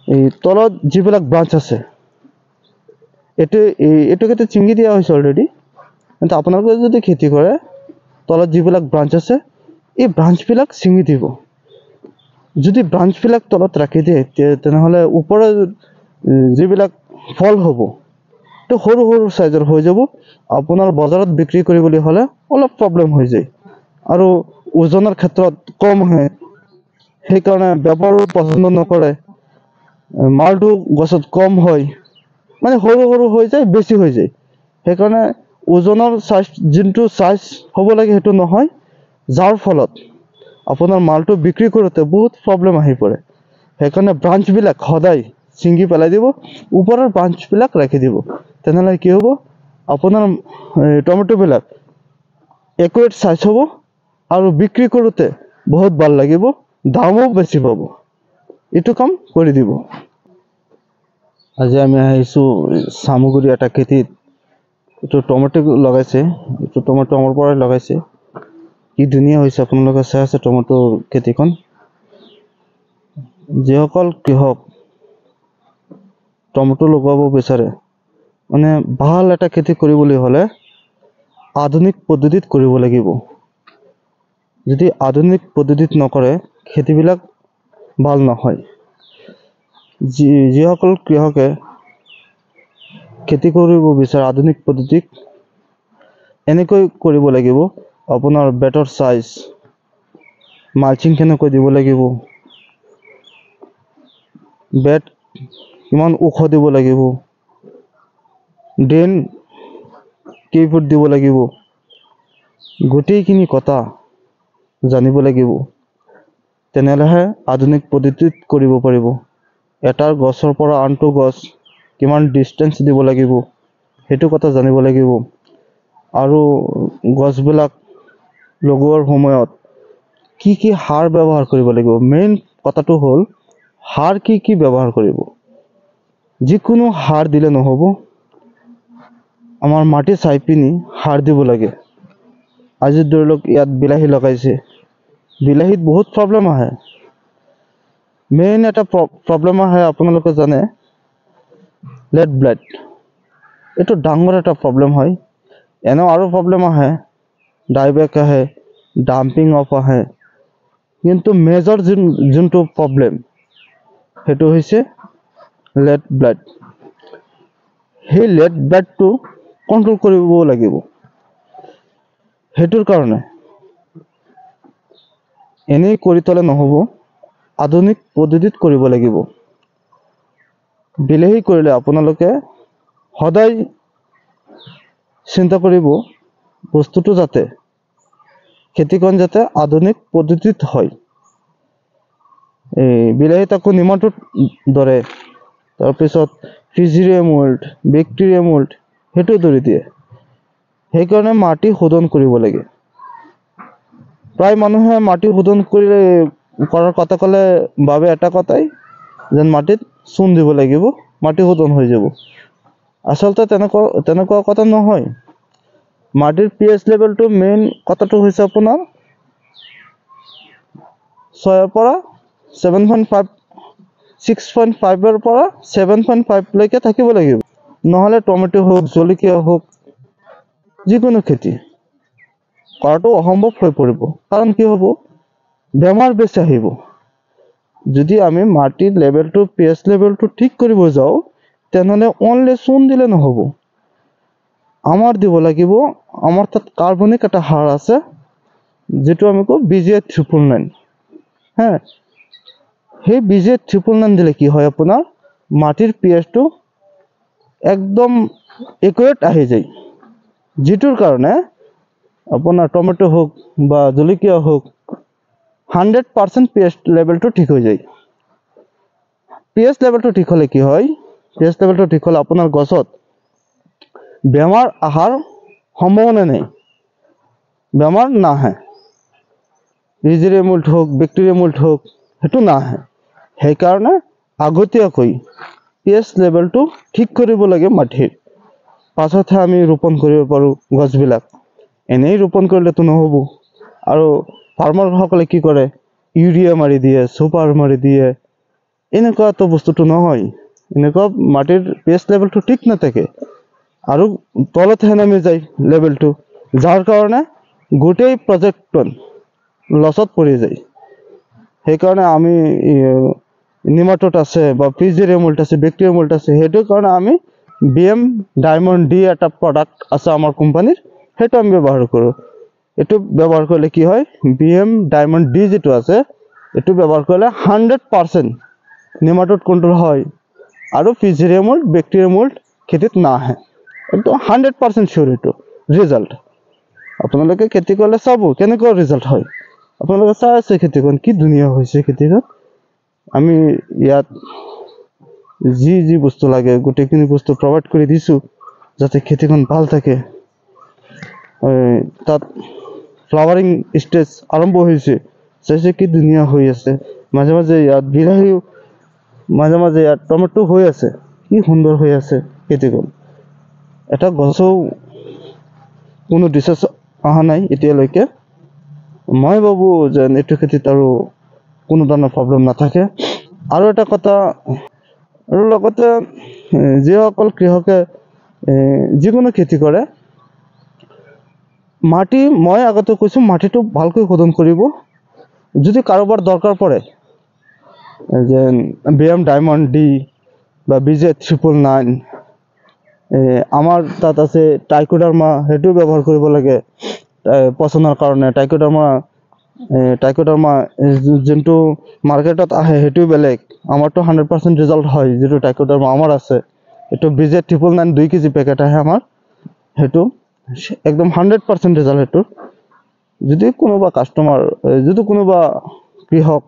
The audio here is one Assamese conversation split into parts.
এই তলত যিবিলাক ব্ৰাঞ্চ আছে এইটোকে চিঙি দিয়া হৈছে অলৰেডি, কিন্তু আপোনালোকে যদি খেতি কৰে তলত যিবিলাক ব্ৰাঞ্চ আছে এই ব্ৰাঞ্চবিলাক ছিঙি দিব। যদি ব্ৰাঞ্চবিলাক তলত ৰাখি দিয়ে তেনেহ'লে ওপৰৰ যিবিলাক ফল হ'ব তো সৰু সৰু সাইজৰ হৈ যাব। আপোনাৰ বজাৰত বিক্ৰী কৰিবলৈ হ'লে অলপ প্ৰব্লেম হৈ যায় আৰু ওজনৰ ক্ষেত্ৰত কম হয়, সেইকাৰণে বেপাৰো পছন্দ নকৰে। মালটো গছত কম হয়, মানে সৰু সৰু হৈ যায়, বেছি হৈ যায়। সেইকাৰণে ওজনৰ সাইজ যোনটো সাইজ হ'ব লাগে সেইটো নহয়, যাৰ ফলত আপোনাৰ মালটো বিক্ৰী কৰোঁতে বহুত প্ৰব্লেম আহি পৰে। সেইকাৰণে ব্ৰাঞ্চবিলাক সদায় ছিঙি পেলাই দিব, ওপৰৰ ব্ৰাঞ্চবিলাক ৰাখি দিব। তেনেহ'লে কি হ'ব, আপোনাৰ টমেটোবিলাক একুৰেট সাইজ হ'ব আৰু বিক্ৰী কৰোঁতে বহুত ভাল লাগিব, দামো বেছি পাব। এইটো কাম কৰি দিব। আজি আমি আহিছোঁ চামগুৰি এটা খেতিত। এইটো টমেটো লগাইছে, এইটো টমেটো আমাৰ পৰাই লগাইছে। কি ধুনীয়া হৈছে, আপোনালোকে চাই আছে টমেটোৰ খেতিখন। যিসকল কৃষক টমেটো লগাব বিচাৰে, মানে ভাল এটা খেতি কৰিবলৈ হ'লে আধুনিক পদ্ধতিত কৰিব লাগিব। যদি আধুনিক পদ্ধতিত নকৰে খেতিবিলাক ভাল নহয়। যিসকল কৃষকে খেতি কৰিব বিচাৰে আধুনিক পদ্ধতিত এনেকৈ কৰিব লাগিব। আপোনাৰ বেটৰ সাইজ, মালচিং কেনেকৈ দিব লাগিব, বেট কিমান ওখ দিব লাগিব, ড্ৰেইন কেইফুট দিব লাগিব, গোটেইখিনি কথা জানিব লাগিব। তেনেহ'লেহে আধুনিক পদ্ধতিত কৰিব পাৰিব। এটাৰ গছৰ পৰা আনটো গছ কিমান ডিষ্টেঞ্চ দিব লাগিব সেইটো কথা জানিব লাগিব। আৰু গছবিলাক লগোৱাৰ সময়ত কি কি সাৰ ব্যৱহাৰ কৰিব লাগিব। মেইন কথাটো হ'ল সাৰ কি কি ব্যৱহাৰ কৰিব। যিকোনো সাৰ দিলে নহ'ব, আমাৰ মাটি চাই পিনি সাৰ দিব লাগে। আজি ধৰি লওক ইয়াত বিলাহী লগাইছে, বিলাহীত বহুত প্ৰব্লেম আহে। মেইন এটা প্ৰব্লেম আহে, আপোনালোকে জানে, লেট ব্লাইট। এইটো ডাঙৰ এটা প্ৰব্লেম হয়। এনেও আৰু প্ৰব্লেম আহে, ডাইবেক আহে, ডাম্পিং অফ আহে, কিন্তু মেজৰ যোনটো প্ৰব্লেম সেইটো হৈছে লেট ব্লাইট। সেই লেট ব্লাইটটো কণ্ট্ৰল কৰিব লাগিব। সেইটোৰ কাৰণে এনেই কৰি থ'লে নহ'ব, আধুনিক পদ্ধতিত কৰিব লাগিব। বিলাহী কৰিলে আপোনালোকে সদায় চিন্তা কৰিব বস্তুটো যাতে খেতিখন যাতে আধুনিক পদ্ধতিত হয়। এই বিলাহীত আকৌ নিমাটোড ধৰে, তাৰপিছত ফিজিৰিয়া মল্ড, বেক্টেৰিয়া মল্ড সেইটো ধৰি দিয়ে। সেইকাৰণে মাটি শোধন কৰিব লাগে। প্ৰায় মানুহে মাটি শোধন কৰাৰ কথা ক'লে ভাবে এটা কথাই, যেন মাটিত চূণ দিব লাগিব, মাটি শোধন হৈ যাব। আচলতে তেনেকুৱা কথা নহয়। মাটিৰ pH লেভেলটো মেইন কথাটো হৈছে আপোনাৰ 6ৰ পৰা 7.5, 6.5ৰ পৰা 7.5 লৈকে থাকিব লাগিব। নহ'লে টমেটো হওক, জলকীয়া হওক, যিকোনো খেতি কৰাটো অসম্ভৱ হৈ পৰিব। কাৰণ কি হ'ব, বেমাৰ বেছি আহিব। যদি আমি মাটিৰ লেভেলটো, pH লেভেলটো ঠিক কৰিব যাওঁ, তেনেহ'লে অনলি চূণ দিলে নহ'ব। আমাৰ দিব লাগিব, আমাৰ তাত কাৰ্বনিক এটা সাৰ আছে যিটো আমি কওঁ BGA 999। সেই BGA 999 দিলে কি হয়, আপোনাৰ মাটিৰ pHটো একদম একুৰেট আহি যায়, যিটোৰ কাৰণে আপোনাৰ টমেটো হওক বা জলকীয়া হওক 100% pH লেভেলটো ঠিক হৈ যায়। pH লেভেলটো ঠিক হ'লে কি হয়, pH লেভেলটো ঠিক হ'লে আপোনাৰ গছত বেমাৰ অহাৰ সম্ভাৱনা নাই, বেমাৰ নাহে। ফিজিৰিয়া মল্ড হওক, বেক্টেৰিয়া মল্ড হওক, সেইটো নাহে। সেইকাৰণে আগতীয়াকৈ pH লেভেলটো ঠিক কৰিব লাগে মাটিৰ, পাছতহে আমি ৰোপণ কৰিব পাৰোঁ গছবিলাক। এনেই ৰোপণ কৰিলেতো নহ'ব। আৰু ফাৰ্মাৰসকলে কি কৰে, ইউৰিয়া মাৰি দিয়ে, ছুপাৰ মাৰি দিয়ে, এনেকুৱাটো বস্তুটো নহয়। এনেকুৱা মাটিৰ pH লেভেলটো ঠিক নাথাকে আৰু তলতহে নামি যায় লেভেলটো, যাৰ কাৰণে গোটেই প্ৰজেক্টখন লছত পৰি যায়। সেইকাৰণে আমি নিমাটোড আছে বা ফিজিৰিয়াম মল্ট আছে, বেক্টেৰিয়াম মল্ট আছে, সেইটোৰ কাৰণে আমি BM ডায়মণ্ড ডি এটা প্ৰডাক্ট আছে আমাৰ কোম্পানীৰ, সেইটো আমি ব্যৱহাৰ কৰোঁ। এইটো ব্যৱহাৰ কৰিলে কি হয়, BM ডায়মণ্ড ডি যিটো আছে, এইটো ব্যৱহাৰ কৰিলে 100% নিমাটোড কণ্ট্ৰল হয় আৰু ফিজিৰিয়াম মল্ট, বেক্টেৰিয়াম মল্ট খেতিত নাহে। একদম 100% চিয়ৰ এইটো ৰিজাল্ট। আপোনালোকে খেতি কৰিলে চাব কেনেকুৱা ৰিজাল্ট হয়। আপোনালোকে চাই আছে খেতিখন কি ধুনীয়া হৈছে। খেতিখন আমি ইয়াত যি বস্তু লাগে গোটেইখিনি বস্তু প্ৰভাইড কৰি দিছোঁ যাতে খেতিখন ভাল থাকে। তাত ফ্লাৱাৰিং ষ্টেজ আৰম্ভ হৈছে, চাইছে কি ধুনীয়া হৈ আছে। মাজে মাজে ইয়াত বিলাহীও, মাজে মাজে ইয়াত টমেটো হৈ আছে, কি সুন্দৰ হৈ আছে খেতিখন। এটা গছও কোনো ডিচিজ অহা নাই এতিয়ালৈকে। মই ভাবোঁ যে এইটো খেতিত আৰু কোনো ধৰণৰ প্ৰব্লেম নাথাকে। আৰু এটা কথা, আৰু লগতে যিসকল কৃষকে যিকোনো খেতি কৰে, মাটি, মই আগতে কৈছোঁ মাটিটো ভালকৈ শোধন কৰিব। যদি কাৰোবাৰ দৰকাৰ পৰে যে BM ডায়মণ্ড ডি বা BJ 999, আমাৰ তাত আছে ট্ৰাইকোডাৰ্মা, সেইটো ব্যৱহাৰ কৰিব লাগে পচনৰ কাৰণে। ট্ৰাইকোডাৰ্মা যোনটো মাৰ্কেটত আহে সেইটো বেলেগ, আমাৰতো 100% ৰিজাল্ট হয় যিটো ট্ৰাইকোডাৰ্মা আমাৰ আছে। এইটো BJ 999 2 কেজি পেকেট আহে আমাৰ, সেইটো একদম 100% ৰিজাল্ট সেইটো। যদি কোনোবা কাষ্টমাৰ, যদি কোনোবা কৃষক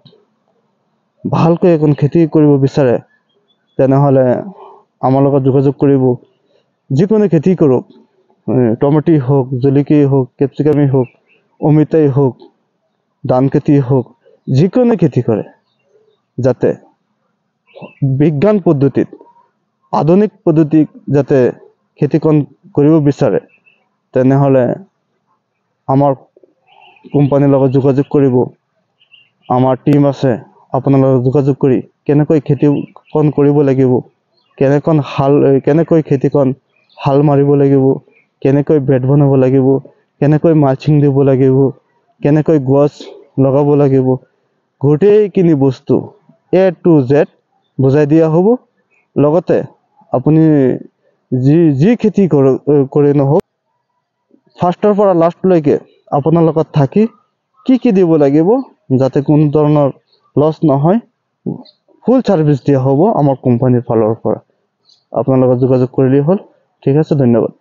ভালকৈ এখন খেতি কৰিব বিচাৰে, তেনেহ'লে আমাৰ লগত যোগাযোগ কৰিব। যিকোনো খেতি কৰক, টমেটোই হওক, জলকীয়াই হওক, কেপচিকামেই হওক, অমিতাই হওক, ধান খেতি হওক, যিকোনো খেতি কৰে, যাতে বিজ্ঞান পদ্ধতিত, আধুনিক পদ্ধতিত যাতে খেতিখন কৰিব বিচাৰে, তেনেহ'লে আমাৰ কোম্পানীৰ লগত যোগাযোগ কৰিব। আমাৰ টিম আছে, আপোনাৰ লগত যোগাযোগ কৰি কেনেকৈ খেতিখন কৰিব লাগিব, কেনেকৈ খেতিখন হাল মাৰিব লাগিব, কেনেকৈ বেড বনাব লাগিব, কেনেকৈ মালচিং দিব লাগিব, কেনেকৈ গছ লগাব লাগিব, গোটেইখিনি বস্তু A to Z বুজাই দিয়া হ'ব। লগতে আপুনি যি খেতি কৰি নহওক, ফাৰ্ষ্টৰ পৰা লাষ্টলৈকে আপোনাৰ লগত থাকি কি দিব লাগিব যাতে কোনো ধৰণৰ লছ নহয়, ফুল ছাৰ্ভিচ দিয়া হ'ব আমাৰ কোম্পানীৰ ফালৰ পৰা। আপোনাৰ লগত যোগাযোগ কৰিলেই হ'ল। ঠিক আছে, ধন্যবাদ।